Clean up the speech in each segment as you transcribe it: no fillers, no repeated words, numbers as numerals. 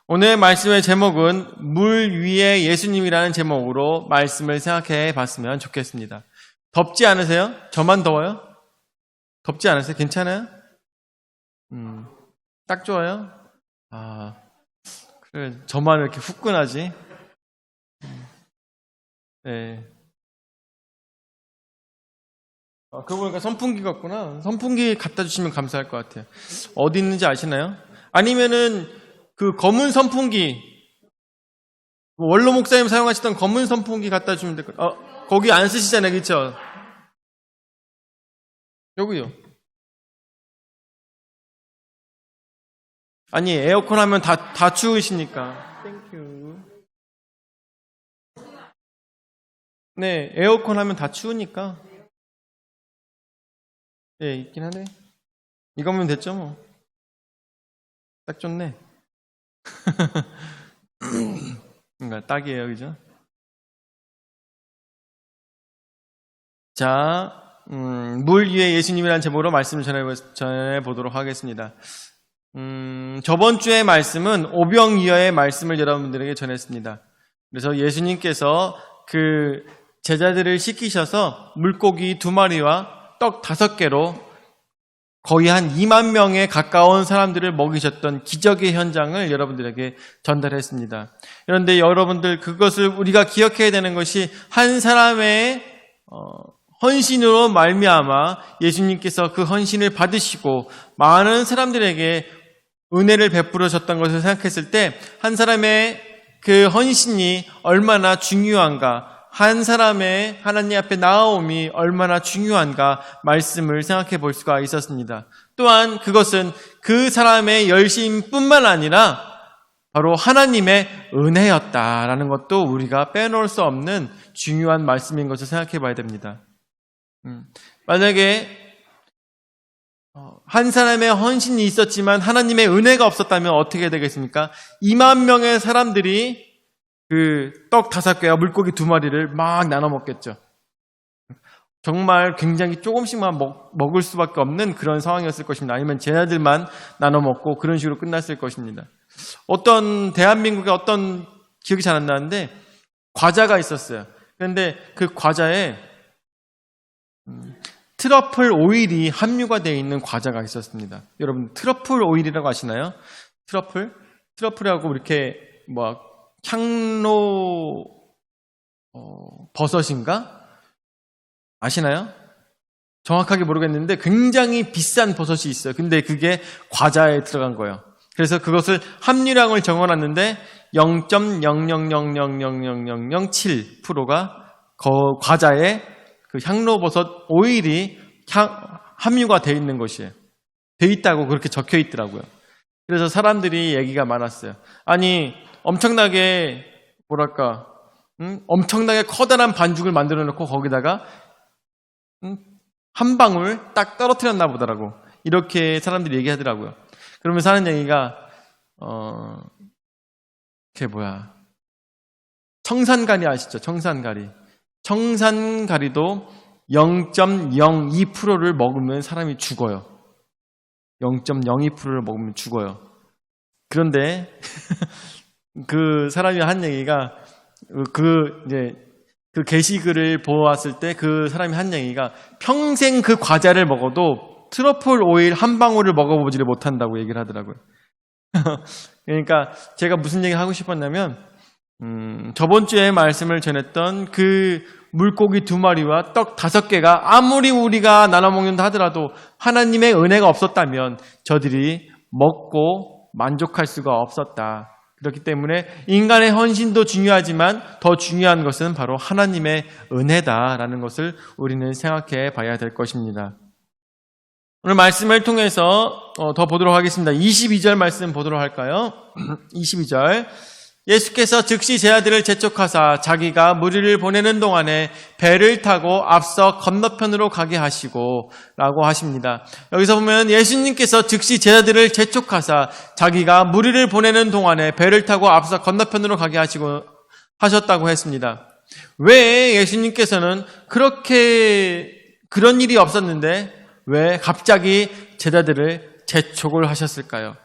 오늘 말씀의 제목은 물 위에 예수님이라는 제목으로 말씀을 생각해 봤으면 좋겠습니다. 덥지 않으세요? 저만 더워요? 덥지 않으세요? 괜찮아요? 딱 좋아요? 그래, 저만 이렇게 후끈하지? 네. 그거 보니까 선풍기 같구나. 선풍기 갖다 주시면 감사할 것 같아요. 어디 있는지 아시나요? 아니면은 그 검은 선풍기, 원로 목사님 사용하시던 검은 선풍기 갖다 주면 될 것 같아요. 거기 안 쓰시잖아요, 그렇죠? 여기요. 아니, 에어컨 하면 다 추우시니까. 땡큐. 네, 에어컨 하면 다 추우니까. 네, 있긴 하네. 이거면 됐죠, 뭐. 딱 좋네. 그러니까 딱이에요, 그죠? 자, 물 위에 예수님이라는 제목으로 말씀을 전해보도록 하겠습니다. 저번 주의 말씀은 오병이어의 말씀을 여러분들에게 전했습니다. 그래서 예수님께서 그 제자들을 시키셔서 물고기 2마리와 떡 5개로 거의 한 2만 명에 가까운 사람들을 먹이셨던 기적의 현장을 여러분들에게 전달했습니다. 그런데 여러분들 그것을 우리가 기억해야 되는 것이 한 사람의 헌신으로 말미암아 예수님께서 그 헌신을 받으시고 많은 사람들에게 은혜를 베풀으셨던 것을 생각했을 때 한 사람의 그 헌신이 얼마나 중요한가, 한 사람의 하나님 앞에 나아옴이 얼마나 중요한가 말씀을 생각해 볼 수가 있었습니다. 또한 그것은 그 사람의 열심뿐만 아니라 바로 하나님의 은혜였다라는 것도 우리가 빼놓을 수 없는 중요한 말씀인 것을 생각해 봐야 됩니다. 만약에 한 사람의 헌신이 있었지만 하나님의 은혜가 없었다면 어떻게 되겠습니까? 2만 명의 사람들이 그 떡 5개와 물고기 2마리를 막 나눠 먹겠죠. 정말 굉장히 조금씩만 먹을 수밖에 없는 그런 상황이었을 것입니다. 아니면 제자들만 나눠 먹고 그런 식으로 끝났을 것입니다. 어떤 대한민국의 어떤 기억이 잘 안 나는데 과자가 있었어요. 그런데 그 과자에 트러플 오일이 함유가 되어 있는 과자가 있었습니다. 여러분 트러플 오일이라고 아시나요? 트러플이라고 이렇게 향로 버섯인가? 아시나요? 정확하게 모르겠는데 굉장히 비싼 버섯이 있어요. 근데 그게 과자에 들어간 거예요. 그래서 그것을 함유량을 적어놨는데 0.000000007%가 과자에 그 향로버섯 오일이 함유가 되어 있는 것이에요. 되어 있다고 그렇게 적혀 있더라고요. 그래서 사람들이 얘기가 많았어요. 아니 엄청나게 엄청나게 커다란 반죽을 만들어 놓고 거기다가 한 방울 딱 떨어뜨렸나 보더라고. 이렇게 사람들이 얘기하더라고요. 그러면서 하는 얘기가 청산가리 아시죠? 청산가리도 0.02%를 먹으면 사람이 죽어요. 0.02%를 먹으면 죽어요. 그런데 그 사람이 한 얘기가 그 게시글을 보았을 때 그 사람이 한 얘기가 평생 그 과자를 먹어도 트러플 오일 한 방울을 먹어보지를 못한다고 얘기를 하더라고요. 그러니까 제가 무슨 얘기 하고 싶었냐면 저번 주에 말씀을 전했던 그 물고기 2마리와 떡 5개가 아무리 우리가 나눠 먹는다 하더라도 하나님의 은혜가 없었다면 저들이 먹고 만족할 수가 없었다. 그렇기 때문에 인간의 헌신도 중요하지만 더 중요한 것은 바로 하나님의 은혜다라는 것을 우리는 생각해 봐야 될 것입니다. 오늘 말씀을 통해서 더 보도록 하겠습니다. 22절 말씀 보도록 할까요? 22절 예수께서 즉시 제 아들을 재촉하사 자기가 무리를 보내는 동안에 배를 타고 앞서 건너편으로 가게 하시고 라고 하십니다. 여기서 보면 예수님께서 즉시 제자들을 재촉하사 자기가 무리를 보내는 동안에 배를 타고 앞서 건너편으로 가게 하셨다고 했습니다. 왜 예수님께서는 그런 일이 없었는데 왜 갑자기 제자들을 재촉을 하셨을까요?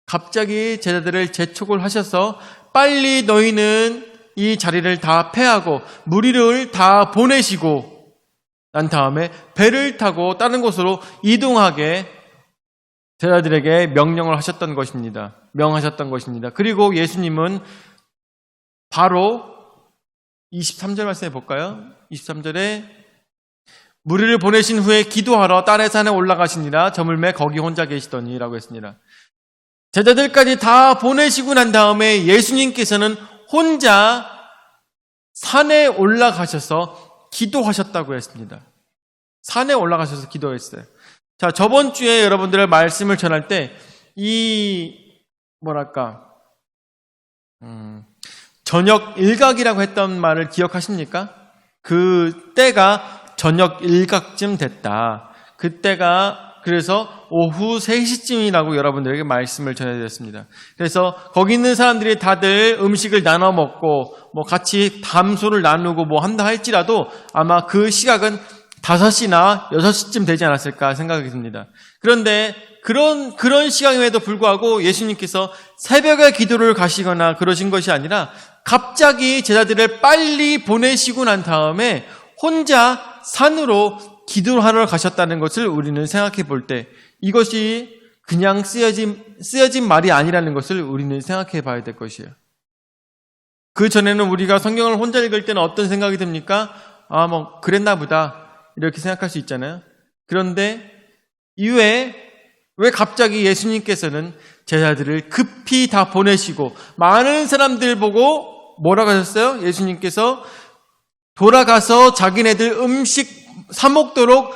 갑자기 제자들을 재촉을 하셔서 빨리 너희는 이 자리를 다 패하고 무리를 다 보내시고 난 다음에 배를 타고 다른 곳으로 이동하게 제자들에게 명령을 하셨던 것입니다. 명하셨던 것입니다. 그리고 예수님은 바로 23절 말씀해 볼까요? 23절에 무리를 보내신 후에 기도하러 딸의 산에 올라가시니라 저물매 거기 혼자 계시더니 라고 했습니다. 제자들까지 다 보내시고 난 다음에 예수님께서는 혼자 산에 올라가셔서 기도하셨다고 했습니다. 산에 올라가셔서 기도했어요. 자, 저번 주에 여러분들의 말씀을 전할 때 저녁 일각이라고 했던 말을 기억하십니까? 그 때가 저녁 일각쯤 됐다. 그때가 그래서 오후 3시쯤이라고 여러분들에게 말씀을 전해드렸습니다. 그래서 거기 있는 사람들이 다들 음식을 나눠 먹고 같이 담소를 나누고 한다 할지라도 아마 그 시각은 5시나 6시쯤 되지 않았을까 생각이 듭니다. 그런데 그런 시간임에도 불구하고 예수님께서 새벽에 기도를 가시거나 그러신 것이 아니라 갑자기 제자들을 빨리 보내시고 난 다음에 혼자 산으로 기도를 하러 가셨다는 것을 우리는 생각해 볼 때 이것이 그냥 쓰여진 말이 아니라는 것을 우리는 생각해 봐야 될 것이에요. 그 전에는 우리가 성경을 혼자 읽을 때는 어떤 생각이 듭니까? 그랬나 보다. 이렇게 생각할 수 있잖아요. 그런데 이외에 왜 갑자기 예수님께서는 제자들을 급히 다 보내시고 많은 사람들 보고 뭐라고 하셨어요? 예수님께서 돌아가서 자기네들 음식 사 먹도록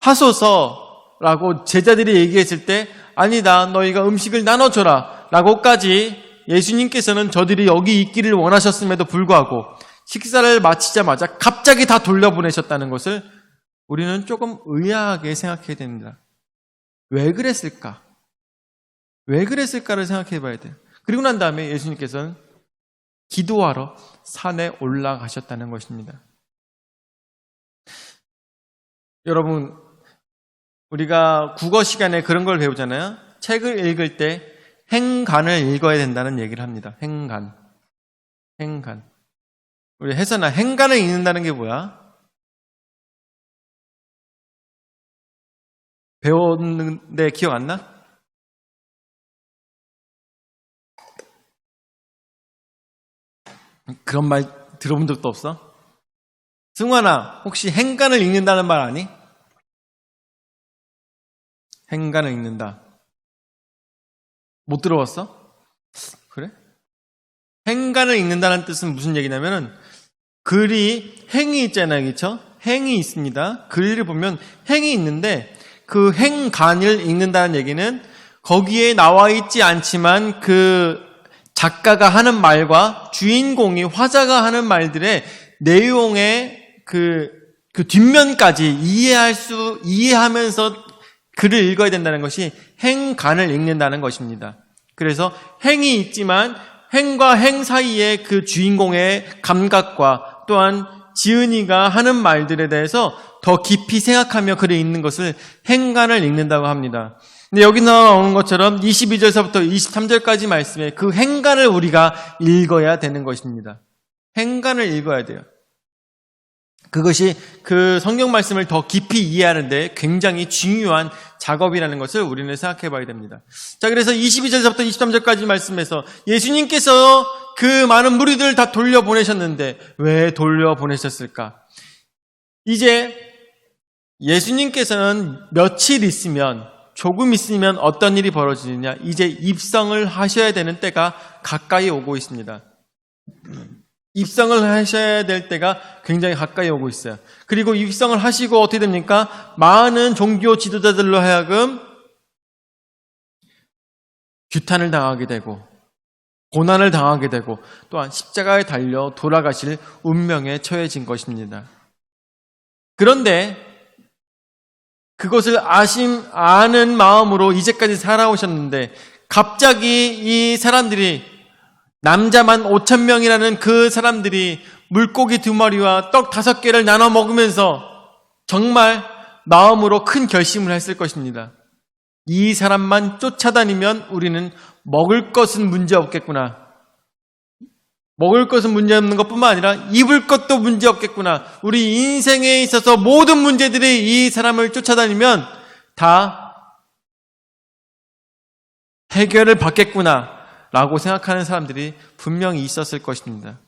하소서라고 제자들이 얘기했을 때 아니다, 너희가 음식을 나눠줘라 라고까지 예수님께서는 저들이 여기 있기를 원하셨음에도 불구하고 식사를 마치자마자 갑자기 다 돌려보내셨다는 것을 우리는 조금 의아하게 생각해야 됩니다. 왜 그랬을까? 왜 그랬을까를 생각해 봐야 돼요. 그리고 난 다음에 예수님께서는 기도하러 산에 올라가셨다는 것입니다. 여러분, 우리가 국어 시간에 그런 걸 배우잖아요. 책을 읽을 때 행간을 읽어야 된다는 얘기를 합니다. 행간. 우리 해서나 행간을 읽는다는 게 뭐야? 배웠는데 기억 안 나? 그런 말 들어본 적도 없어? 승환아, 혹시 행간을 읽는다는 말 아니? 행간을 읽는다. 못 들어봤어? 그래? 행간을 읽는다는 뜻은 무슨 얘기냐면은 글이 행이 있잖아요, 그렇죠? 행이 있습니다. 글을 보면 행이 있는데 그 행간을 읽는다는 얘기는 거기에 나와 있지 않지만 그 작가가 하는 말과 주인공이 화자가 하는 말들의 내용의 그 뒷면까지 이해하면서 글을 읽어야 된다는 것이 행간을 읽는다는 것입니다. 그래서 행이 있지만 행과 행 사이에 그 주인공의 감각과 또한 지은이가 하는 말들에 대해서 더 깊이 생각하며 글을 읽는 것을 행간을 읽는다고 합니다. 근데 여기 나오는 것처럼 22절서부터 23절까지 말씀에 그 행간을 우리가 읽어야 되는 것입니다. 행간을 읽어야 돼요. 그것이 그 성경 말씀을 더 깊이 이해하는데 굉장히 중요한 작업이라는 것을 우리는 생각해 봐야 됩니다. 자, 그래서 22절서부터 23절까지 말씀에서 예수님께서 그 많은 무리들을 다 돌려보내셨는데 왜 돌려보내셨을까? 이제 예수님께서는 며칠 있으면, 조금 있으면 어떤 일이 벌어지느냐? 이제 입성을 하셔야 되는 때가 가까이 오고 있습니다. 입성을 하셔야 될 때가 굉장히 가까이 오고 있어요. 그리고 입성을 하시고 어떻게 됩니까? 많은 종교 지도자들로 하여금 규탄을 당하게 되고 고난을 당하게 되고 또한 십자가에 달려 돌아가실 운명에 처해진 것입니다. 그런데 그것을 아는 마음으로 이제까지 살아오셨는데 갑자기 이 사람들이 남자만 5,000명이라는 그 사람들이 물고기 2마리와 떡 5개를 나눠 먹으면서 정말 마음으로 큰 결심을 했을 것입니다. 이 사람만 쫓아다니면 우리는 먹을 것은 문제 없겠구나. 먹을 것은 문제 없는 것뿐만 아니라 입을 것도 문제 없겠구나. 우리 인생에 있어서 모든 문제들이 이 사람을 쫓아다니면 다 해결을 받겠구나 라고 생각하는 사람들이 분명히 있었을 것입니다.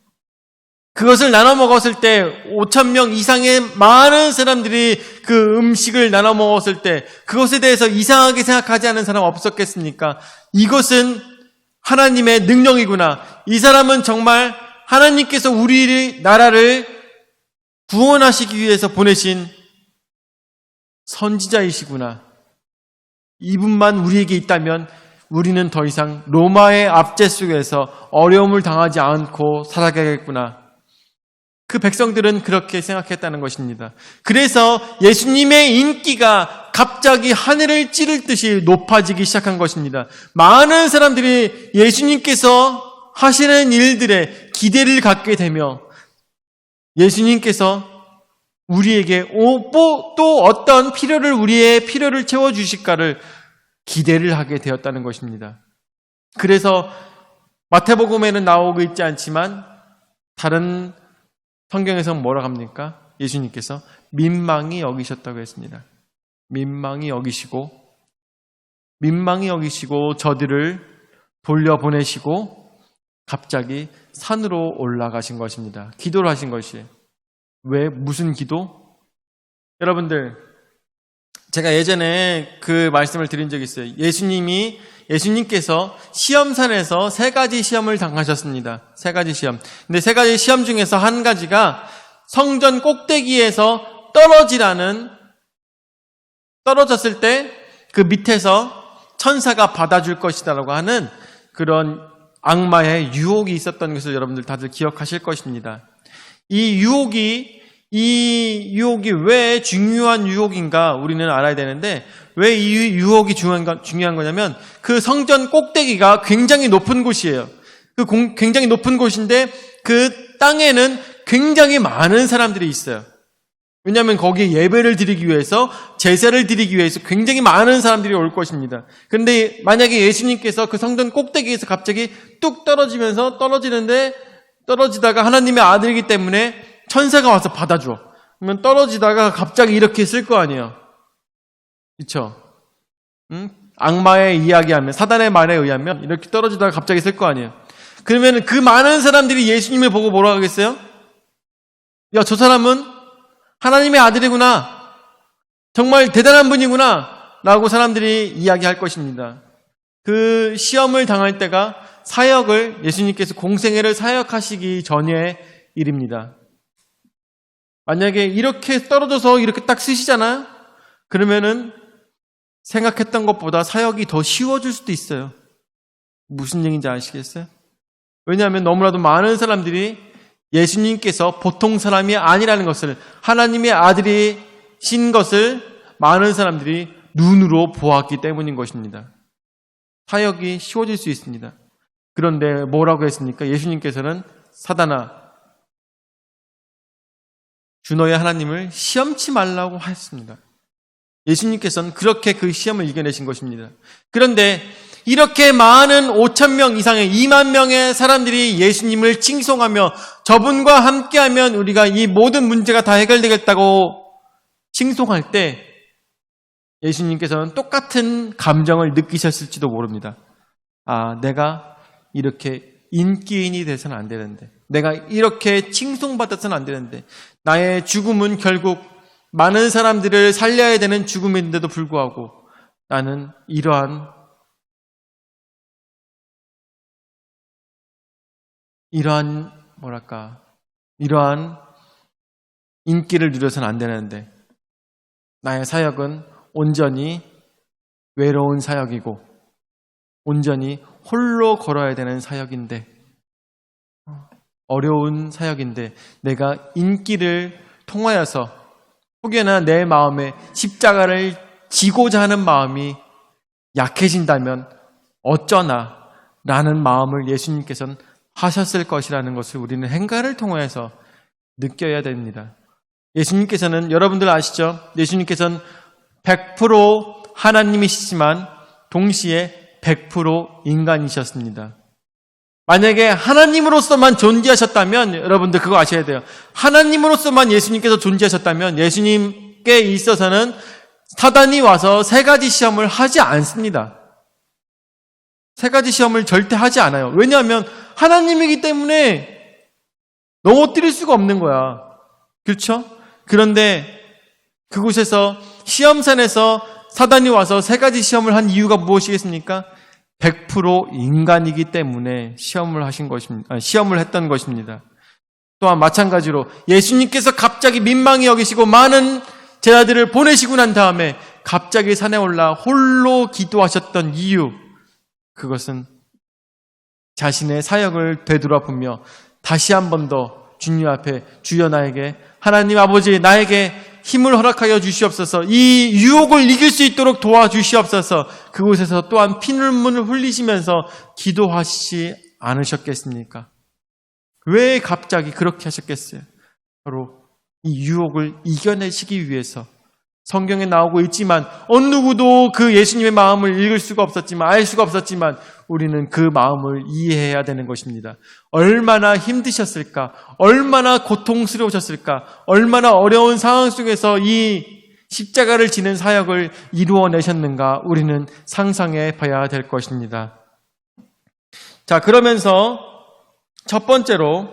그것을 나눠 먹었을 때 5,000명 이상의 많은 사람들이 그 음식을 나눠 먹었을 때 그것에 대해서 이상하게 생각하지 않은 사람 없었겠습니까? 이것은 하나님의 능력이구나. 이 사람은 정말 하나님께서 우리 나라를 구원하시기 위해서 보내신 선지자이시구나. 이분만 우리에게 있다면 우리는 더 이상 로마의 압제 속에서 어려움을 당하지 않고 살아가겠구나. 그 백성들은 그렇게 생각했다는 것입니다. 그래서 예수님의 인기가 갑자기 하늘을 찌를 듯이 높아지기 시작한 것입니다. 많은 사람들이 예수님께서 하시는 일들에 기대를 갖게 되며 예수님께서 우리에게 또 어떤 우리의 필요를 채워주실까를 기대를 하게 되었다는 것입니다. 그래서 마태복음에는 나오고 있지 않지만 다른 성경에서는 뭐라고 합니까? 예수님께서 민망히 여기셨다고 했습니다. 민망히 여기시고 저들을 돌려보내시고 갑자기 산으로 올라가신 것입니다. 기도를 하신 것이에요. 왜? 무슨 기도? 여러분들, 제가 예전에 그 말씀을 드린 적이 있어요. 예수님께서 시험산에서 3가지 시험을 당하셨습니다. 3가지 시험. 근데 3가지 시험 중에서 한 가지가 성전 꼭대기에서 떨어졌을 때 그 밑에서 천사가 받아줄 것이다라고 하는 그런 악마의 유혹이 있었던 것을 여러분들 다들 기억하실 것입니다. 이 유혹이 왜 중요한 유혹인가 우리는 알아야 되는데, 왜 이 유혹이 중요한 거냐면 그 성전 꼭대기가 굉장히 높은 곳이에요. 굉장히 높은 곳인데 그 땅에는 굉장히 많은 사람들이 있어요. 왜냐하면 거기에 예배를 드리기 위해서, 제사를 드리기 위해서 굉장히 많은 사람들이 올 것입니다. 그런데 만약에 예수님께서 그 성전 꼭대기에서 갑자기 뚝 떨어지다가 하나님의 아들이기 때문에 천사가 와서 받아줘. 그러면 떨어지다가 갑자기 이렇게 쓸 거 아니에요. 그렇죠? 악마의 이야기하면, 사단의 말에 의하면 이렇게 떨어지다가 갑자기 쓸 거 아니에요. 그러면 그 많은 사람들이 예수님을 보고 뭐라고 하겠어요? 야, 저 사람은 하나님의 아들이구나. 정말 대단한 분이구나. 라고 사람들이 이야기할 것입니다. 그 시험을 당할 때가 예수님께서 공생애를 사역하시기 전의 일입니다. 만약에 이렇게 떨어져서 이렇게 딱 쓰시잖아요? 그러면은 생각했던 것보다 사역이 더 쉬워질 수도 있어요. 무슨 얘기인지 아시겠어요? 왜냐하면 너무나도 많은 사람들이 예수님께서 보통 사람이 아니라는 것을, 하나님의 아들이신 것을 많은 사람들이 눈으로 보았기 때문인 것입니다. 사역이 쉬워질 수 있습니다. 그런데 뭐라고 했습니까? 예수님께서는 사단아, 주 너의 하나님을 시험치 말라고 하였습니다. 예수님께서는 그렇게 그 시험을 이겨내신 것입니다. 그런데 이렇게 많은 5,000명 이상의 2만 명의 사람들이 예수님을 칭송하며 저분과 함께하면 우리가 이 모든 문제가 다 해결되겠다고 칭송할 때 예수님께서는 똑같은 감정을 느끼셨을지도 모릅니다. 아, 내가 이렇게 인기인이 돼서는 안 되는데, 내가 이렇게 칭송받아서는 안 되는데, 나의 죽음은 결국 많은 사람들을 살려야 되는 죽음인데도 불구하고 나는 이러한 인기를 누려서는 안 되는데, 나의 사역은 온전히 외로운 사역이고 온전히 홀로 걸어야 되는 사역인데, 어려운 사역인데, 내가 인기를 통하여서 혹여나 내 마음에 십자가를 지고자 하는 마음이 약해진다면 어쩌나 라는 마음을 예수님께서는 하셨을 것이라는 것을 우리는 행가를 통해서 느껴야 됩니다. 예수님께서는, 여러분들 아시죠? 예수님께서는 100% 하나님이시지만 동시에 100% 인간이셨습니다. 만약에 하나님으로서만 존재하셨다면 여러분들 그거 아셔야 돼요. 하나님으로서만 예수님께서 존재하셨다면 예수님께 있어서는 사단이 와서 세 가지 시험을 하지 않습니다. 세 가지 시험을 절대 하지 않아요. 왜냐하면 하나님이기 때문에 넘어뜨릴 수가 없는 거야. 그렇죠? 그런데 그곳에서 시험산에서 사단이 와서 세 가지 시험을 한 이유가 무엇이겠습니까? 100% 인간이기 때문에 시험을 했던 것입니다. 또한 마찬가지로 예수님께서 갑자기 민망히 여기시고 많은 제자들을 보내시고 난 다음에 갑자기 산에 올라 홀로 기도하셨던 이유, 그것은 자신의 사역을 되돌아보며 다시 한 번 더 주님 앞에 주여 나에게 하나님 아버지 나에게 힘을 허락하여 주시옵소서, 이 유혹을 이길 수 있도록 도와주시옵소서, 그곳에서 또한 피눈물을 흘리시면서 기도하시지 않으셨겠습니까? 왜 갑자기 그렇게 하셨겠어요? 바로 이 유혹을 이겨내시기 위해서. 성경에 나오고 있지만 어느 누구도 그 예수님의 마음을 읽을 수가 없었지만, 알 수가 없었지만 우리는 그 마음을 이해해야 되는 것입니다. 얼마나 힘드셨을까? 얼마나 고통스러우셨을까? 얼마나 어려운 상황 속에서 이 십자가를 지는 사역을 이루어내셨는가? 우리는 상상해 봐야 될 것입니다. 자, 그러면서 첫 번째로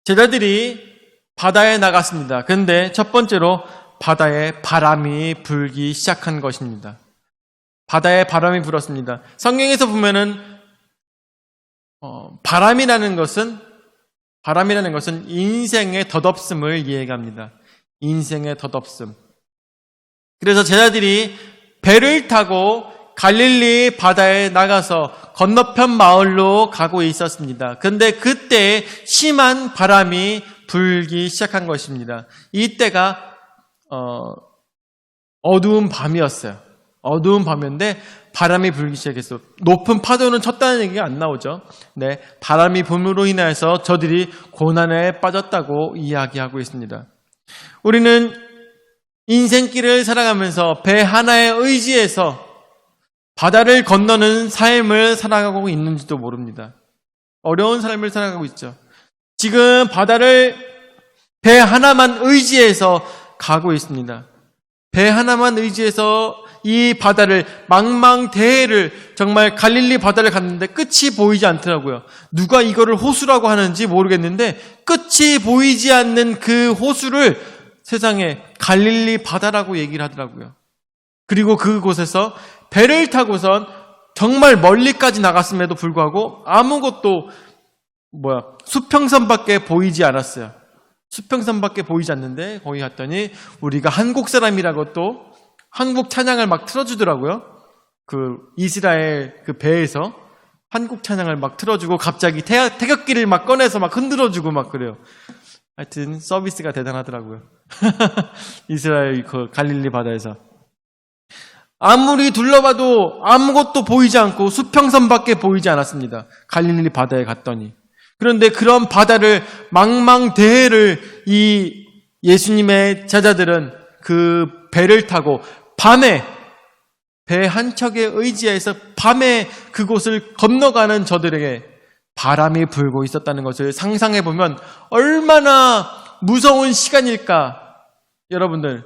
제자들이 바다에 나갔습니다. 그런데 첫 번째로 바다에 바람이 불기 시작한 것입니다. 바다에 바람이 불었습니다. 성경에서 보면은 바람이라는 것은 인생의 덧없음을 이해합니다. 인생의 덧없음. 그래서 제자들이 배를 타고 갈릴리 바다에 나가서 건너편 마을로 가고 있었습니다. 그런데 그때 심한 바람이 불기 시작한 것입니다. 이때가 어두운 밤이었어요. 어두운 밤인데 바람이 불기 시작했어. 높은 파도는 쳤다는 얘기가 안 나오죠. 네, 바람이 불므로 인해서 저들이 고난에 빠졌다고 이야기하고 있습니다. 우리는 인생길을 살아가면서 배 하나에 의지해서 바다를 건너는 삶을 살아가고 있는지도 모릅니다. 어려운 삶을 살아가고 있죠. 지금 바다를 배 하나만 의지해서 가고 있습니다. 배 하나만 의지해서 이 바다를 망망대해를 정말 갈릴리 바다를 갔는데 끝이 보이지 않더라고요. 누가 이거를 호수라고 하는지 모르겠는데 끝이 보이지 않는 그 호수를 세상에 갈릴리 바다라고 얘기를 하더라고요. 그리고 그곳에서 배를 타고선 정말 멀리까지 나갔음에도 불구하고 아무것도 수평선밖에 보이지 않았어요. 수평선밖에 보이지 않는데 거기 갔더니 우리가 한국 사람이라고 또 한국 찬양을 막 틀어주더라고요. 그 이스라엘 그 배에서 한국 찬양을 막 틀어주고 갑자기 태극기를 막 꺼내서 막 흔들어주고 막 그래요. 하여튼 서비스가 대단하더라고요. 이스라엘 그 갈릴리 바다에서. 아무리 둘러봐도 아무것도 보이지 않고 수평선밖에 보이지 않았습니다. 갈릴리 바다에 갔더니. 그런데 그런 바다를 망망대해를 이 예수님의 제자들은 그 배를 타고 밤에 배 한 척에 의지해서 밤에 그곳을 건너가는 저들에게 바람이 불고 있었다는 것을 상상해 보면 얼마나 무서운 시간일까? 여러분들,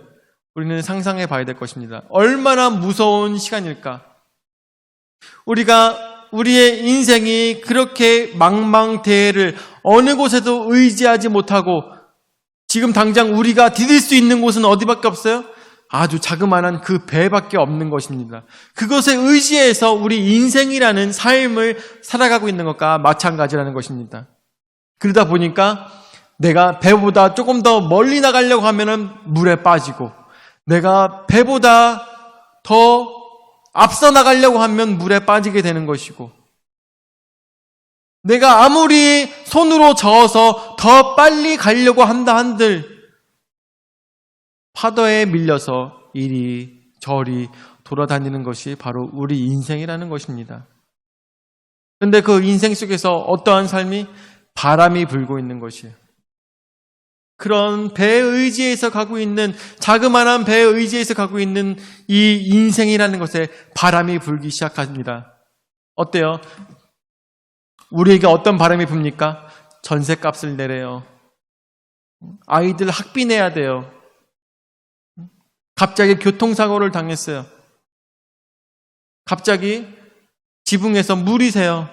우리는 상상해 봐야 될 것입니다. 얼마나 무서운 시간일까? 우리의 인생이 그렇게 망망대해를 어느 곳에도 의지하지 못하고 지금 당장 우리가 디딜 수 있는 곳은 어디밖에 없어요? 아주 자그마한 그 배밖에 없는 것입니다. 그것에 의지해서 우리 인생이라는 삶을 살아가고 있는 것과 마찬가지라는 것입니다. 그러다 보니까 내가 배보다 조금 더 멀리 나가려고 하면은 물에 빠지고, 내가 배보다 더 앞서 나가려고 하면 물에 빠지게 되는 것이고, 내가 아무리 손으로 저어서 더 빨리 가려고 한다 한들 파도에 밀려서 이리 저리 돌아다니는 것이 바로 우리 인생이라는 것입니다. 그런데 그 인생 속에서 어떠한 삶이 바람이 불고 있는 것이에요. 그런 배에 의지해서 가고 있는, 자그마한 배에 의지해서 가고 있는 이 인생이라는 것에 바람이 불기 시작합니다. 어때요? 우리에게 어떤 바람이 붑니까? 전셋값을 내래요. 아이들 학비 내야 돼요. 갑자기 교통사고를 당했어요. 갑자기 지붕에서 물이 새요.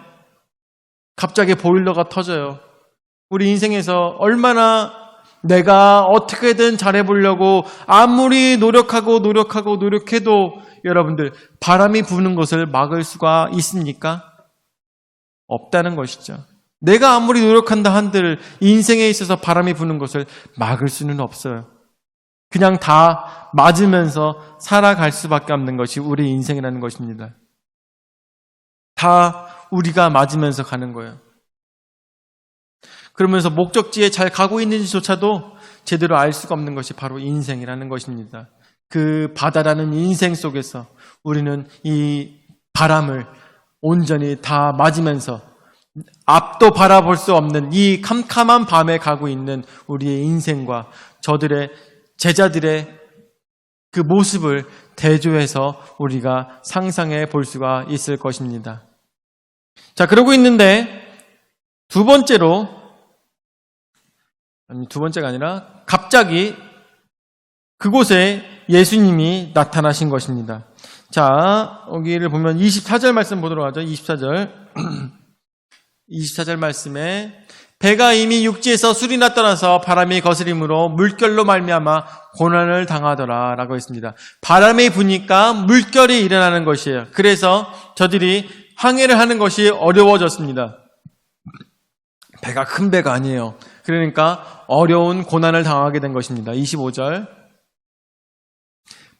갑자기 보일러가 터져요. 우리 인생에서 얼마나 내가 어떻게든 잘해보려고 아무리 노력해도 여러분들 바람이 부는 것을 막을 수가 있습니까? 없다는 것이죠. 내가 아무리 노력한다 한들 인생에 있어서 바람이 부는 것을 막을 수는 없어요. 그냥 다 맞으면서 살아갈 수밖에 없는 것이 우리 인생이라는 것입니다. 다 우리가 맞으면서 가는 거예요. 그러면서 목적지에 잘 가고 있는지조차도 제대로 알 수가 없는 것이 바로 인생이라는 것입니다. 그 바다라는 인생 속에서 우리는 이 바람을 온전히 다 맞으면서 앞도 바라볼 수 없는 이 캄캄한 밤에 가고 있는 우리의 인생과 저들의 제자들의 그 모습을 대조해서 우리가 상상해 볼 수가 있을 것입니다. 자, 그러고 있는데 두 번째가 아니라 갑자기 그곳에 예수님이 나타나신 것입니다. 자, 여기를 보면 24절 말씀 보도록 하죠. 24절 말씀에 배가 이미 육지에서 수리나 떠나서 바람이 거스림으로 물결로 말미암아 고난을 당하더라 라고 했습니다. 바람이 부니까 물결이 일어나는 것이에요. 그래서 저들이 항해를 하는 것이 어려워졌습니다. 배가 큰 배가 아니에요. 그러니까 어려운 고난을 당하게 된 것입니다. 25절.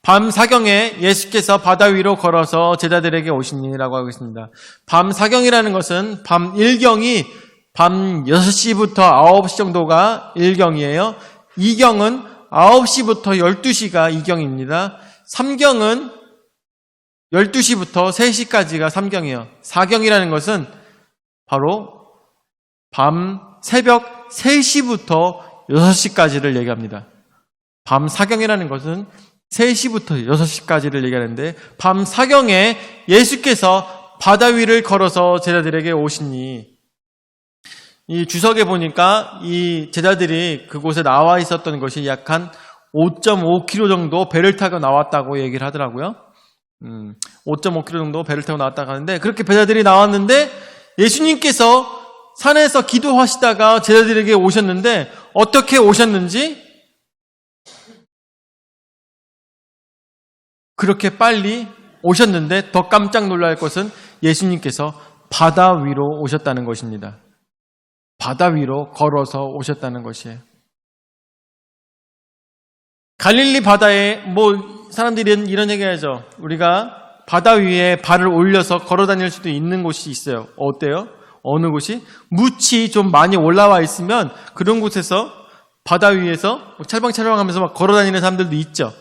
밤 사경에 예수께서 바다 위로 걸어서 제자들에게 오시니라고 하고 있습니다. 밤 사경이라는 것은 밤 일경이 밤 6시부터 9시 정도가 일경이에요. 이경은 9시부터 12시가 이경입니다. 삼경은 12시부터 3시까지가 삼경이에요. 사경이라는 것은 바로 새벽 3시부터 6시까지를 얘기합니다. 밤 사경이라는 것은 3시부터 6시까지를 얘기하는데 밤 사경에 예수께서 바다 위를 걸어서 제자들에게 오시니 이 주석에 보니까 이 제자들이 그곳에 나와 있었던 것이 약 한 5.5km 정도 배를 타고 나왔다고 얘기를 하더라고요. 5.5km 정도 배를 타고 나왔다고 하는데 그렇게 제자들이 나왔는데 예수님께서 산에서 기도하시다가 제자들에게 오셨는데 어떻게 오셨는지 그렇게 빨리 오셨는데 더 깜짝 놀랄 것은 예수님께서 바다 위로 오셨다는 것입니다. 바다 위로 걸어서 오셨다는 것이에요. 갈릴리 바다에 사람들이 이런 얘기하죠. 우리가 바다 위에 발을 올려서 걸어 다닐 수도 있는 곳이 있어요. 어때요? 어느 곳이? 묻이 좀 많이 올라와 있으면 그런 곳에서 바다 위에서 찰방찰방하면서 막 걸어 다니는 사람들도 있죠.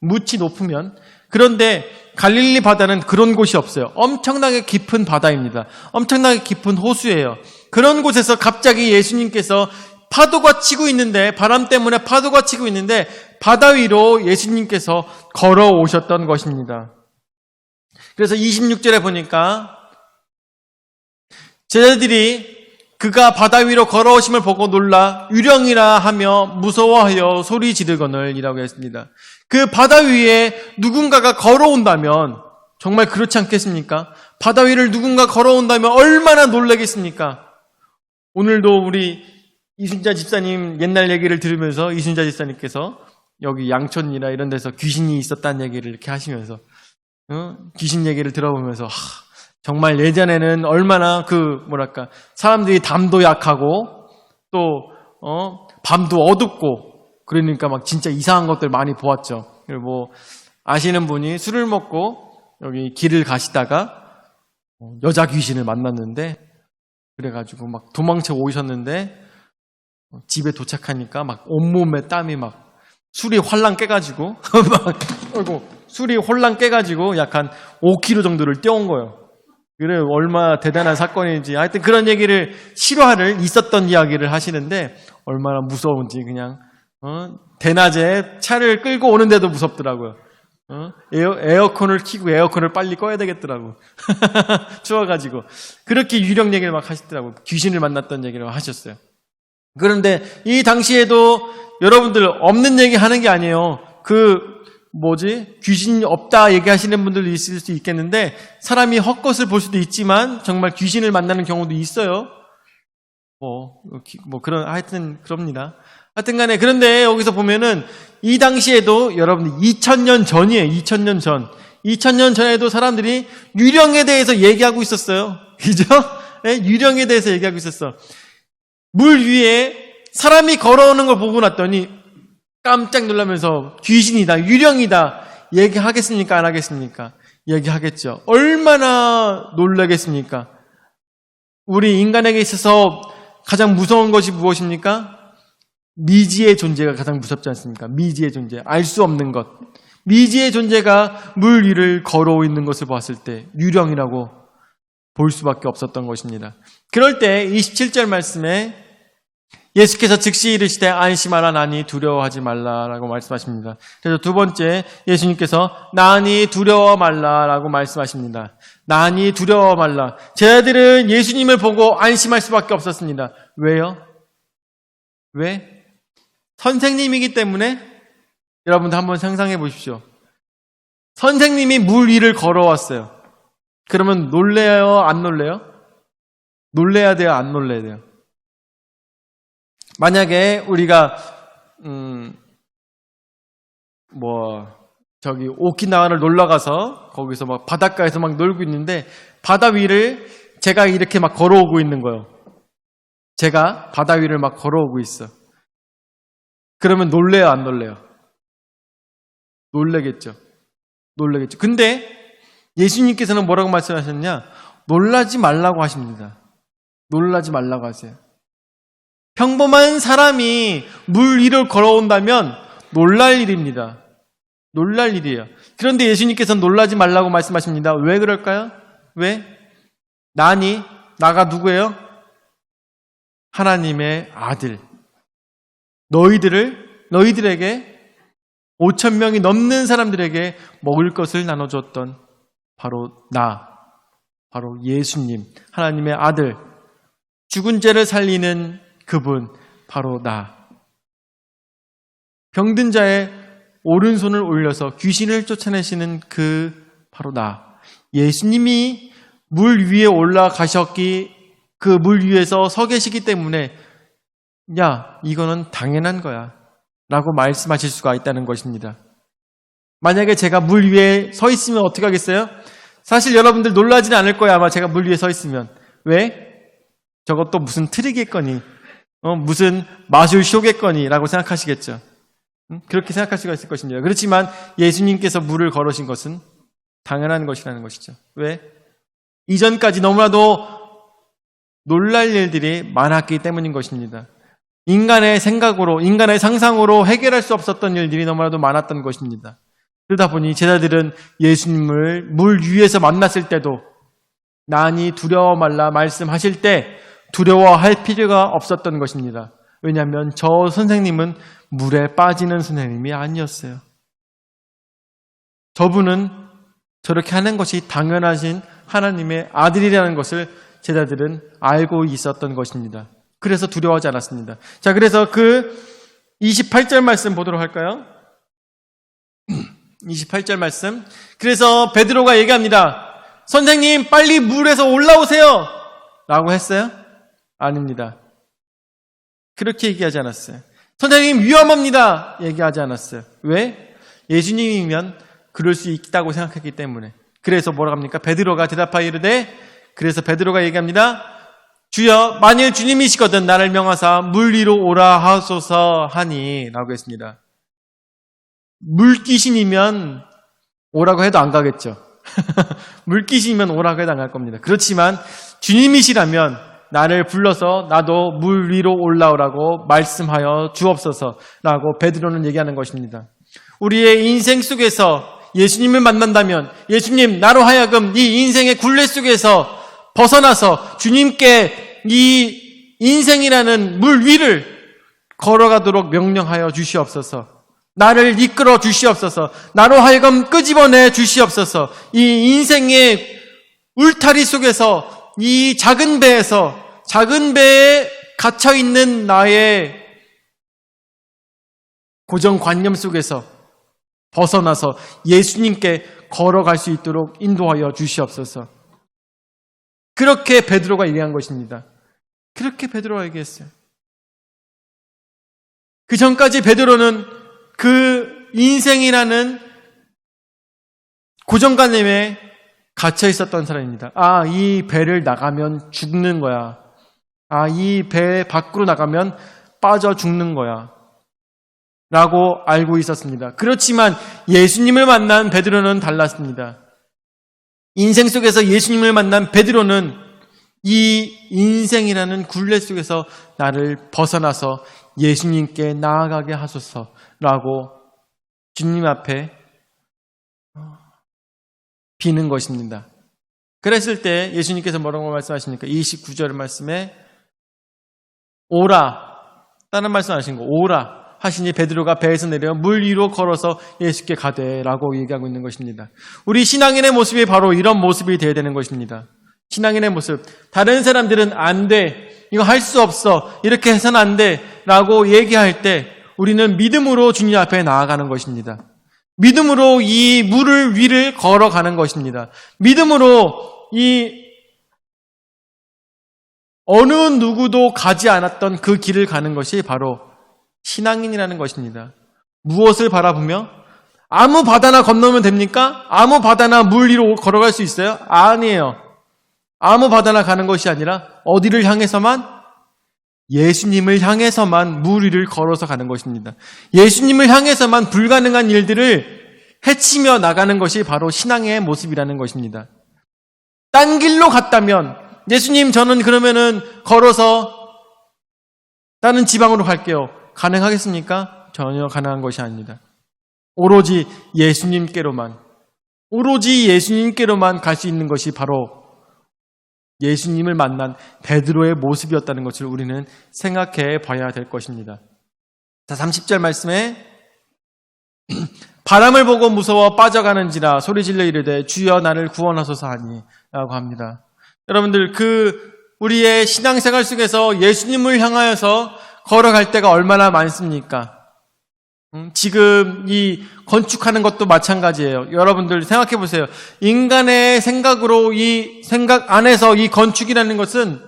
묻이 높으면. 그런데 갈릴리 바다는 그런 곳이 없어요. 엄청나게 깊은 바다입니다. 엄청나게 깊은 호수예요. 그런 곳에서 갑자기 예수님께서 파도가 치고 있는데 바람 때문에 파도가 치고 있는데 바다 위로 예수님께서 걸어오셨던 것입니다. 그래서 26절에 보니까 제자들이 그가 바다 위로 걸어오심을 보고 놀라 유령이라 하며 무서워하여 소리 지르거늘 이라고 했습니다. 그 바다 위에 누군가가 걸어온다면 정말 그렇지 않겠습니까? 바다 위를 누군가 걸어온다면 얼마나 놀라겠습니까? 오늘도 우리 이순자 집사님 옛날 얘기를 들으면서 이순자 집사님께서 여기 양촌이나 이런 데서 귀신이 있었다는 얘기를 이렇게 하시면서 귀신 얘기를 들어보면서 정말 예전에는 얼마나 사람들이 담도 약하고 또 밤도 어둡고 그러니까 막 진짜 이상한 것들 많이 보았죠. 그리고 아시는 분이 술을 먹고 여기 길을 가시다가 여자 귀신을 만났는데 그래가지고 막 도망쳐 오셨는데 집에 도착하니까 막 온몸에 땀이 막 술이 홀랑 깨가지고 술이 홀랑 깨가지고 약 한 5km 정도를 뛰어온 거예요. 그래 얼마나 대단한 사건인지 하여튼 그런 얘기를 실화를 있었던 이야기를 하시는데 얼마나 무서운지 그냥 대낮에 차를 끌고 오는데도 무섭더라고요. 에어컨을 켜고 에어컨을 빨리 꺼야 되겠더라고. 추워가지고. 그렇게 유령 얘기를 막 하시더라고요. 귀신을 만났던 얘기를 하셨어요. 그런데 이 당시에도 여러분들 없는 얘기 하는 게 아니에요. 귀신이 없다 얘기하시는 분들도 있을 수 있겠는데, 사람이 헛것을 볼 수도 있지만, 정말 귀신을 만나는 경우도 있어요. 하여튼, 그럽니다. 하여튼 간에, 그런데 여기서 보면은, 이 당시에도 여러분들 2000년 전이에요. 2000년 전. 2000년 전에도 사람들이 유령에 대해서 얘기하고 있었어요. 그죠? 네? 유령에 대해서 얘기하고 있었어. 물 위에 사람이 걸어오는 걸 보고 났더니 깜짝 놀라면서 귀신이다, 유령이다 얘기하겠습니까? 안 하겠습니까? 얘기하겠죠. 얼마나 놀라겠습니까? 우리 인간에게 있어서 가장 무서운 것이 무엇입니까? 미지의 존재가 가장 무섭지 않습니까? 미지의 존재, 알 수 없는 것. 미지의 존재가 물 위를 걸어오고 있는 것을 봤을 때 유령이라고 볼 수밖에 없었던 것입니다. 그럴 때 27절 말씀에 예수께서 즉시 이르시되 안심하라, 나니 두려워하지 말라라고 말씀하십니다. 그래서 두 번째, 예수님께서 나니 두려워 말라라고 말씀하십니다. 나니 두려워 말라. 제자들은 예수님을 보고 안심할 수밖에 없었습니다. 왜요? 왜? 선생님이기 때문에. 여러분들 한번 상상해 보십시오. 선생님이 물 위를 걸어왔어요. 그러면 놀래요? 안 놀래요? 놀래야 돼요? 안 놀래야 돼요? 만약에 우리가 오키나와를 놀러가서 거기서 막 바닷가에서 막 놀고 있는데 바다 위를 제가 이렇게 막 걸어오고 있는 거예요. 제가 바다 위를 막 걸어오고 있어. 그러면 놀래요? 안 놀래요? 놀래겠죠. 놀래겠죠. 근데 예수님께서는 뭐라고 말씀하셨냐? 놀라지 말라고 하십니다. 놀라지 말라고 하세요. 평범한 사람이 물 위를 걸어온다면 놀랄 일입니다. 놀랄 일이에요. 그런데 예수님께서는 놀라지 말라고 말씀하십니다. 왜 그럴까요? 왜? 나가 누구예요? 하나님의 아들. 너희들에게 5,000명이 넘는 사람들에게 먹을 것을 나눠줬던 바로 바로 예수님, 하나님의 아들, 죽은 자를 살리는 그분, 바로 병든 자의 오른손을 올려서 귀신을 쫓아내시는 바로 예수님이 물 위에 올라가셨기, 그 물 위에서 서 계시기 때문에 이거는 당연한 거야 라고 말씀하실 수가 있다는 것입니다. 만약에 제가 물 위에 서 있으면 어떻게 하겠어요? 사실 여러분들 놀라지는 않을 거야, 아마 제가 물 위에 서 있으면. 왜? 저것도 무슨 트릭이겠거니, 무슨 마술쇼겠거니 라고 생각하시겠죠. 그렇게 생각할 수가 있을 것입니다. 그렇지만 예수님께서 물을 걸으신 것은 당연한 것이라는 것이죠. 왜? 이전까지 너무나도 놀랄 일들이 많았기 때문인 것입니다. 인간의 생각으로, 인간의 상상으로 해결할 수 없었던 일들이 너무나도 많았던 것입니다. 그러다 보니 제자들은 예수님을 물 위에서 만났을 때도 나니 두려워 말라 말씀하실 때 두려워할 필요가 없었던 것입니다. 왜냐하면 저 선생님은 물에 빠지는 선생님이 아니었어요. 저분은 저렇게 하는 것이 당연하신 하나님의 아들이라는 것을 제자들은 알고 있었던 것입니다. 그래서 두려워하지 않았습니다. 자, 그래서 28절 말씀 보도록 할까요? 28절 말씀. 그래서 베드로가 얘기합니다. 선생님, 빨리 물에서 올라오세요! 라고 했어요? 아닙니다. 그렇게 얘기하지 않았어요. 선생님, 위험합니다! 얘기하지 않았어요. 왜? 예수님이면 그럴 수 있다고 생각했기 때문에. 그래서 뭐라고 합니까? 베드로가 대답하여 이르되, 그래서 베드로가 얘기합니다. 주여, 만일 주님이시거든 나를 명하사 물 위로 오라 하소서 하니 라고 했습니다. 물귀신이면 오라고 해도 안 가겠죠. 물귀신이면 오라고 해도 안 갈 겁니다. 그렇지만 주님이시라면 나를 불러서 나도 물 위로 올라오라고 말씀하여 주옵소서라고 베드로는 얘기하는 것입니다. 우리의 인생 속에서 예수님을 만난다면 예수님, 나로 하여금 이 인생의 굴레 속에서 벗어나서 주님께 이 인생이라는 물 위를 걸어가도록 명령하여 주시옵소서. 나를 이끌어 주시옵소서. 나로 하여금 끄집어내 주시옵소서. 이 인생의 울타리 속에서, 이 작은 배에 갇혀있는 나의 고정관념 속에서 벗어나서 예수님께 걸어갈 수 있도록 인도하여 주시옵소서. 그렇게 베드로가 얘기한 것입니다. 그렇게 베드로가 얘기했어요. 그 전까지 베드로는 그 인생이라는 고정관념에 갇혀 있었던 사람입니다. 이 배를 나가면 죽는 거야. 이 배 밖으로 나가면 빠져 죽는 거야. 라고 알고 있었습니다. 그렇지만 예수님을 만난 베드로는 달랐습니다. 인생 속에서 예수님을 만난 베드로는 이 인생이라는 굴레 속에서 나를 벗어나서 예수님께 나아가게 하소서라고 주님 앞에 비는 것입니다. 그랬을 때 예수님께서 뭐라고 말씀하십니까? 29절 말씀에 오라, 다른 말씀 하신 거, 오라 하시니 베드로가 배에서 내려 물 위로 걸어서 예수께 가되라고 얘기하고 있는 것입니다. 우리 신앙인의 모습이 바로 이런 모습이 되어야 되는 것입니다. 신앙인의 모습. 다른 사람들은 안 돼, 이거 할 수 없어, 이렇게 해서는 안 돼 라고 얘기할 때 우리는 믿음으로 주님 앞에 나아가는 것입니다. 믿음으로 이 물을 위를 걸어가는 것입니다. 믿음으로 이 어느 누구도 가지 않았던 그 길을 가는 것이 바로 신앙인이라는 것입니다. 무엇을 바라보며? 아무 바다나 건너면 됩니까? 아무 바다나 물 위로 걸어갈 수 있어요? 아니에요. 아무 바다나 가는 것이 아니라 어디를 향해서만? 예수님을 향해서만 물 위를 걸어서 가는 것입니다. 예수님을 향해서만 불가능한 일들을 헤치며 나가는 것이 바로 신앙의 모습이라는 것입니다. 딴 길로 갔다면 예수님, 저는 그러면은 걸어서 다른 지방으로 갈게요. 가능하겠습니까? 전혀 가능한 것이 아닙니다. 오로지 예수님께로만 갈 수 있는 것이 바로 예수님을 만난 베드로의 모습이었다는 것을 우리는 생각해 봐야 될 것입니다. 자, 30절 말씀에 바람을 보고 무서워 빠져가는지라 소리질러 이르되 주여 나를 구원하소서 하니 라고 합니다. 여러분들, 우리의 신앙생활 속에서 예수님을 향하여서 걸어갈 때가 얼마나 많습니까? 지금 이 건축하는 것도 마찬가지예요. 여러분들 생각해 보세요. 인간의 생각으로, 이 생각 안에서 이 건축이라는 것은,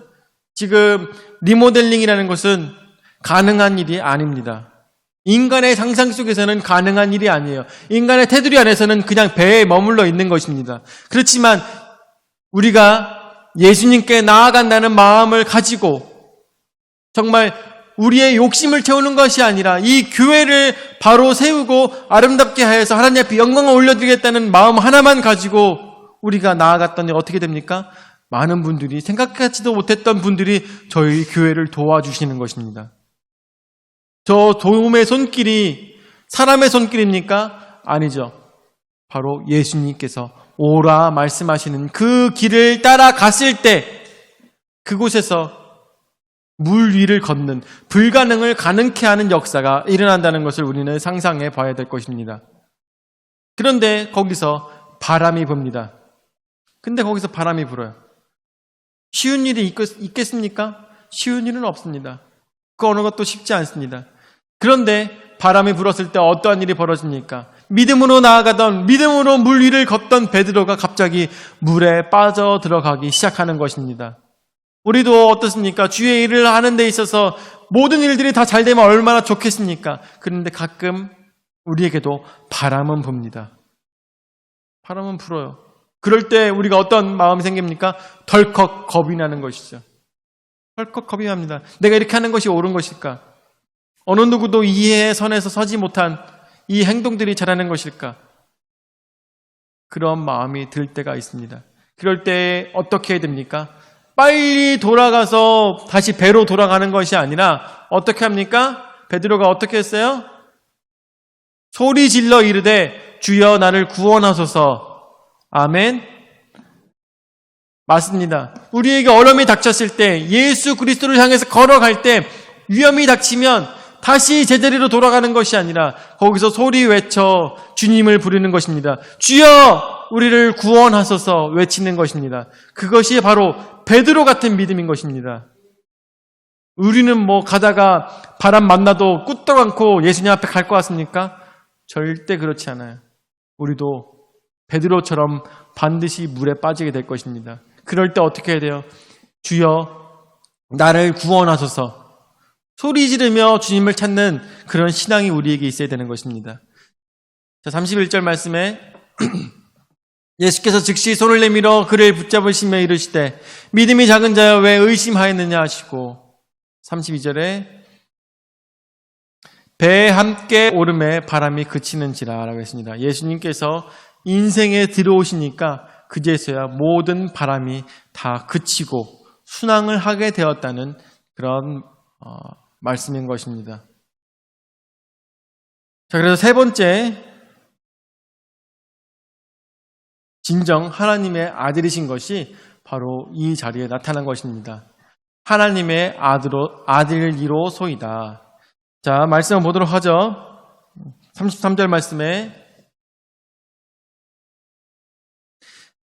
지금 리모델링이라는 것은 가능한 일이 아닙니다. 인간의 상상 속에서는 가능한 일이 아니에요. 인간의 테두리 안에서는 그냥 배에 머물러 있는 것입니다. 그렇지만 우리가 예수님께 나아간다는 마음을 가지고 정말 우리의 욕심을 채우는 것이 아니라 이 교회를 바로 세우고 아름답게 하여서 하나님 앞에 영광을 올려드리겠다는 마음 하나만 가지고 우리가 나아갔더니 어떻게 됩니까? 많은 분들이, 생각하지도 못했던 분들이 저희 교회를 도와주시는 것입니다. 저 도움의 손길이 사람의 손길입니까? 아니죠. 바로 예수님께서 오라 말씀하시는 그 길을 따라갔을 때 그곳에서 물 위를 걷는, 불가능을 가능케 하는 역사가 일어난다는 것을 우리는 상상해 봐야 될 것입니다. 그런데 거기서 바람이 붑니다. 근데 거기서 바람이 불어요. 쉬운 일이 있겠습니까? 쉬운 일은 없습니다. 그 어느 것도 쉽지 않습니다. 그런데 바람이 불었을 때 어떠한 일이 벌어집니까? 믿음으로 나아가던, 믿음으로 물 위를 걷던 베드로가 갑자기 물에 빠져 들어가기 시작하는 것입니다. 우리도 어떻습니까? 주의 일을 하는 데 있어서 모든 일들이 다 잘 되면 얼마나 좋겠습니까? 그런데 가끔 우리에게도 바람은 붑니다. 바람은 불어요. 그럴 때 우리가 어떤 마음이 생깁니까? 덜컥 겁이 나는 것이죠. 덜컥 겁이 납니다. 내가 이렇게 하는 것이 옳은 것일까? 어느 누구도 이해의 선에서 서지 못한 이 행동들이 잘하는 것일까? 그런 마음이 들 때가 있습니다. 그럴 때 어떻게 해야 됩니까? 빨리 돌아가서 다시 배로 돌아가는 것이 아니라 어떻게 합니까? 베드로가 어떻게 했어요? 소리 질러 이르되 주여 나를 구원하소서. 아멘. 맞습니다. 우리에게 어려움이 닥쳤을 때, 예수 그리스도를 향해서 걸어갈 때 위험이 닥치면 다시 제자리로 돌아가는 것이 아니라 거기서 소리 외쳐 주님을 부르는 것입니다. 주여 우리를 구원하소서 외치는 것입니다. 그것이 바로 베드로 같은 믿음인 것입니다. 우리는 뭐 가다가 바람 만나도 꿀떡 않고 예수님 앞에 갈 것 같습니까? 절대 그렇지 않아요. 우리도 베드로처럼 반드시 물에 빠지게 될 것입니다. 그럴 때 어떻게 해야 돼요? 주여 나를 구원하소서 소리 지르며 주님을 찾는 그런 신앙이 우리에게 있어야 되는 것입니다. 자, 31절 말씀에 예수께서 즉시 손을 내밀어 그를 붙잡으시며 이르시되 믿음이 작은 자여 왜 의심하였느냐 하시고 32절에 배에 함께 오름에 바람이 그치는지라 라고 했습니다. 예수님께서 인생에 들어오시니까 그제서야 모든 바람이 다 그치고 순항을 하게 되었다는 그런 말씀인 것입니다. 자, 그래서 세 번째, 진정 하나님의 아들이신 것이 바로 이 자리에 나타난 것입니다. 하나님의 아들이로소이다. 자, 말씀을 보도록 하죠. 33절 말씀에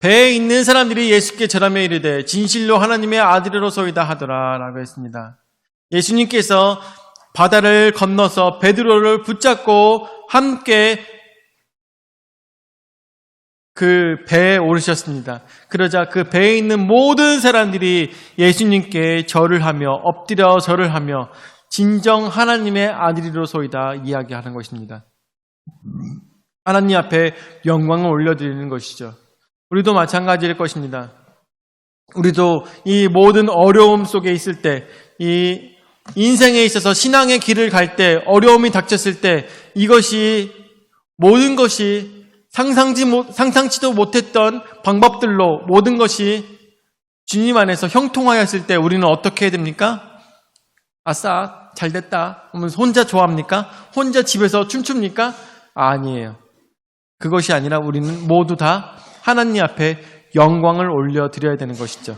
배에 있는 사람들이 예수께 절하며 이르되 진실로 하나님의 아들이로소이다 하더라 라고 했습니다. 예수님께서 바다를 건너서 베드로를 붙잡고 함께 그 배에 오르셨습니다. 그러자 그 배에 있는 모든 사람들이 예수님께 절을 하며 엎드려 절을 하며 진정 하나님의 아들이로소이다 이야기하는 것입니다. 하나님 앞에 영광을 올려드리는 것이죠. 우리도 마찬가지일 것입니다. 우리도 이 모든 어려움 속에 있을 때, 이 인생에 있어서 신앙의 길을 갈 때, 어려움이 닥쳤을 때 이것이 모든 것이 상상치도 못했던 방법들로 모든 것이 주님 안에서 형통하였을 때 우리는 어떻게 해야 됩니까? 아싸 잘됐다 하면서 혼자 좋아합니까? 혼자 집에서 춤춥니까? 아니에요. 그것이 아니라 우리는 모두 다 하나님 앞에 영광을 올려드려야 되는 것이죠.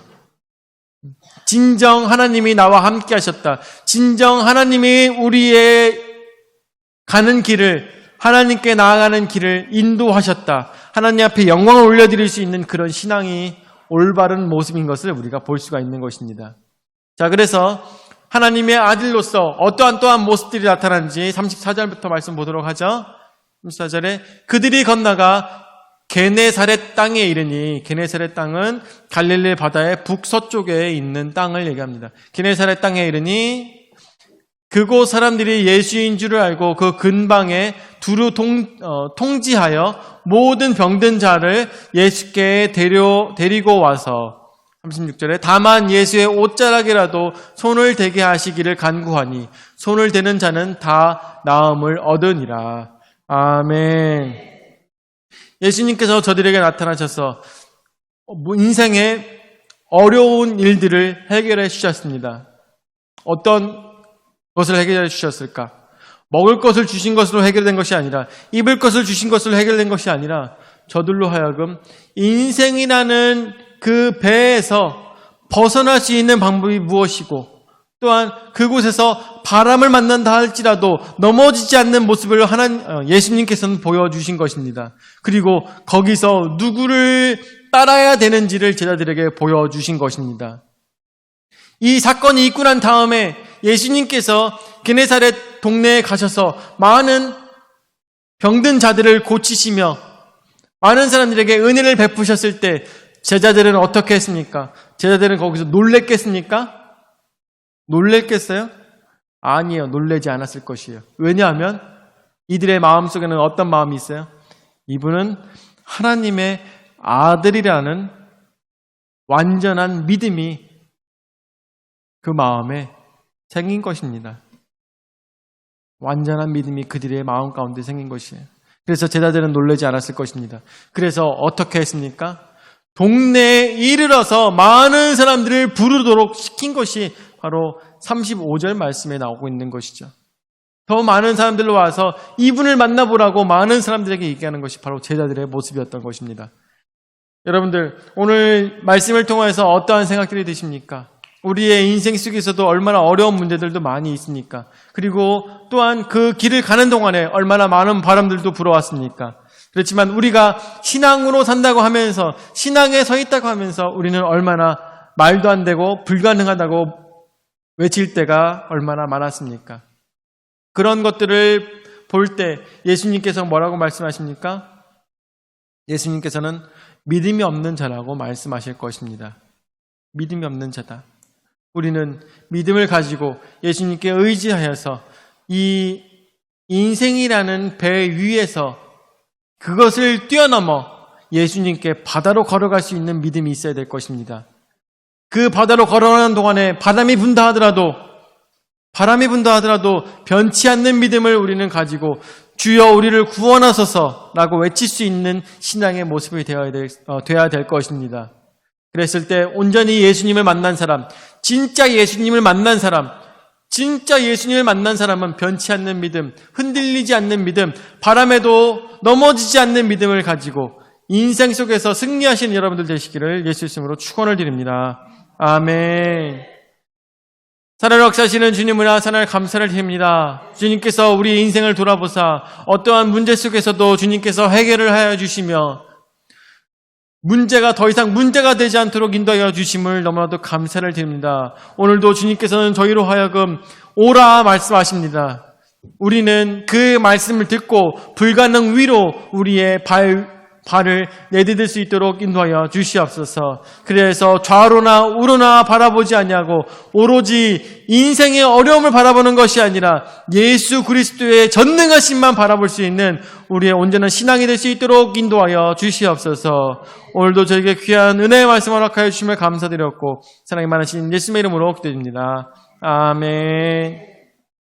진정 하나님이 나와 함께 하셨다. 진정 하나님이 우리의 가는 길을, 하나님께 나아가는 길을 인도하셨다. 하나님 앞에 영광을 올려드릴 수 있는 그런 신앙이 올바른 모습인 것을 우리가 볼 수가 있는 것입니다. 자, 그래서 하나님의 아들로서 어떠한 또한 모습들이 나타나는지 34절부터 말씀 보도록 하죠. 34절에 그들이 건너가 게네사렛 땅에 이르니, 게네사렛 땅은 갈릴리 바다의 북서쪽에 있는 땅을 얘기합니다. 게네사렛 땅에 이르니 그곳 사람들이 예수인 줄을 알고 그 근방에 두루 통지하여 모든 병든 자를 예수께 데리고 와서 36절에 다만 예수의 옷자락이라도 손을 대게 하시기를 간구하니 손을 대는 자는 다 나음을 얻으니라. 아멘. 예수님께서 저들에게 나타나셔서 인생의 어려운 일들을 해결해 주셨습니다. 어떤 것을 해결해 주셨을까? 먹을 것을 주신 것으로 해결된 것이 아니라, 입을 것을 주신 것으로 해결된 것이 아니라 저들로 하여금 인생이라는 그 배에서 벗어날 수 있는 방법이 무엇이고, 또한 그곳에서 바람을 만난다 할지라도 넘어지지 않는 모습을 예수님께서는 보여주신 것입니다. 그리고 거기서 누구를 따라야 되는지를 제자들에게 보여주신 것입니다. 이 사건이 있고 난 다음에 예수님께서 게네사렛 동네에 가셔서 많은 병든 자들을 고치시며 많은 사람들에게 은혜를 베푸셨을 때 제자들은 어떻게 했습니까? 제자들은 거기서 놀랬겠습니까? 놀랬겠어요? 아니에요. 놀라지 않았을 것이에요. 왜냐하면 이들의 마음속에는 어떤 마음이 있어요? 이분은 하나님의 아들이라는 완전한 믿음이 그 마음에 생긴 것입니다. 완전한 믿음이 그들의 마음 가운데 생긴 것이에요. 그래서 제자들은 놀라지 않았을 것입니다. 그래서 어떻게 했습니까? 동네에 이르러서 많은 사람들을 부르도록 시킨 것이 바로 35절 말씀에 나오고 있는 것이죠. 더 많은 사람들로 와서 이분을 만나보라고 많은 사람들에게 얘기하는 것이 바로 제자들의 모습이었던 것입니다. 여러분들, 오늘 말씀을 통해서 어떠한 생각들이 드십니까? 우리의 인생 속에서도 얼마나 어려운 문제들도 많이 있으니까. 그리고 또한 그 길을 가는 동안에 얼마나 많은 바람들도 불어왔습니까? 그렇지만 우리가 신앙으로 산다고 하면서, 신앙에 서 있다고 하면서 우리는 얼마나 말도 안 되고 불가능하다고 외칠 때가 얼마나 많았습니까? 그런 것들을 볼 때 예수님께서 뭐라고 말씀하십니까? 예수님께서는 믿음이 없는 자라고 말씀하실 것입니다. 믿음이 없는 자다. 우리는 믿음을 가지고 예수님께 의지하여서 이 인생이라는 배 위에서 그것을 뛰어넘어 예수님께 바다로 걸어갈 수 있는 믿음이 있어야 될 것입니다. 그 바다로 걸어가는 동안에 바람이 분다 하더라도 변치 않는 믿음을 우리는 가지고 주여 우리를 구원하소서 라고 외칠 수 있는 신앙의 모습이 되어야 될 것입니다. 그랬을 때 온전히 예수님을 만난 사람, 진짜 예수님을 만난 사람은 변치 않는 믿음, 흔들리지 않는 믿음, 바람에도 넘어지지 않는 믿음을 가지고 인생 속에서 승리하시는 여러분들 되시기를 예수 이름으로 축원을 드립니다. 아멘. 살아를 역사하시는 주님을 하나님 감사를 드립니다. 주님께서 우리 인생을 돌아보사 어떠한 문제 속에서도 주님께서 해결을 하여 주시며 문제가 더 이상 문제가 되지 않도록 인도하여 주심을 너무나도 감사를 드립니다. 오늘도 주님께서는 저희로 하여금 오라 말씀하십니다. 우리는 그 말씀을 듣고 불가능 위로 우리의 발을 내디딜 수 있도록 인도하여 주시옵소서. 그래서 좌로나 우로나 바라보지 아니하고 오로지 인생의 어려움을 바라보는 것이 아니라 예수 그리스도의 전능하심만 바라볼 수 있는 우리의 온전한 신앙이 될 수 있도록 인도하여 주시옵소서. 오늘도 저에게 귀한 은혜의 말씀을 허락하여 주심을 감사드렸고 사랑이 많으신 예수님의 이름으로 기도드립니다. 아멘.